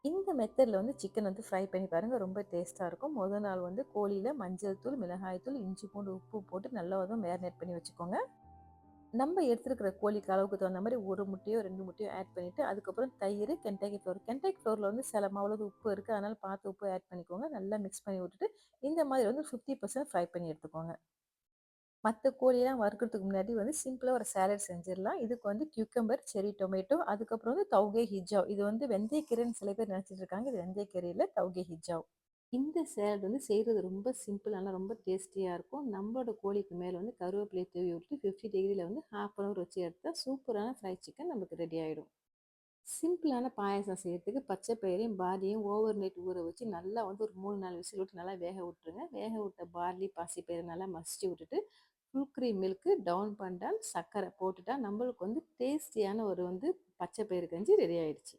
இந்த மெத்தடில் வந்து சிக்கன் வந்து ஃப்ரை பண்ணி பாருங்கள், ரொம்ப டேஸ்ட்டாக இருக்கும். முதல் நாள் வந்து கோழியில் மஞ்சள் தூள், மிளகாய் தூள், இஞ்சி பூண்டு உப்பு போட்டு நல்லா வந்து மேரினேட் பண்ணி வச்சுக்கோங்க. நம்ம எடுத்துருக்கிற கோழிக்கு அளவுக்கு தகுந்த மாதிரி ஒரு முட்டையோ 2 முட்டையோ ஆட் பண்ணிவிட்டு, அதுக்கப்புறம் தயிர், கென்டக்கி ஃப்ளோர். கென்டக்கி ஃப்ளோரில் வந்து சில மாவுளது உப்பு இருக்குது, அதனால் பார்த்து உப்பு ஆட் பண்ணிக்கோங்க. நல்லா மிக்ஸ் பண்ணி விட்டுட்டு இந்த மாதிரி வந்து 50% ஃப்ரை பண்ணி எடுத்துக்கோங்க. மற்ற கோழியெல்லாம் வறுக்கிறதுக்கு முன்னாடி வந்து சிம்பிளாக ஒரு சாலட் செஞ்சிடலாம். இதுக்கு வந்து கியூக்கம்பர், செரி டொமேட்டோ, அதுக்கப்புறம் வந்து தௌகே ஹிஜாவ். இது வந்து வெந்தயக்கீரைன்னு சில பேர் நினச்சிட்டு இருக்காங்க. இது வெந்தயக்கீரை இல்லை, தௌகே ஹிஜாவ். இந்த சேலட் வந்து செய்கிறது ரொம்ப சிம்பிள், ஆனால் ரொம்ப டேஸ்டியாக இருக்கும். நம்மளோட கோழிக்கு மேலே வந்து கருவேப்பிலையை தூவி விட்டு 50 டிகிரியில் வந்து 1/2 hour வச்சு எடுத்தால் சூப்பரான ஃப்ரை சிக்கன் நமக்கு ரெடி ஆகிடும். சிம்பிளான பாயாசம் செய்யறதுக்கு பச்சை பயிரையும் பார்லியும் ஓவர் நைட் ஊற வச்சு நல்லா வந்து ஒரு 3-4 விசில் விட்டு நல்லா வேக விட்டுருங்க. வேக விட்ட பார்லி பாசிப்பயிரை நல்லா மசிச்சு விட்டுட்டு ஃபுல் க்ரீம் மில்க்கு டவுன் பண்ணிட்டால் சர்க்கரை போட்டுட்டா நம்மளுக்கு வந்து டேஸ்டியான ஒரு வந்து பச்சை பயிறு கஞ்சி ரெடி ஆயிடுச்சு.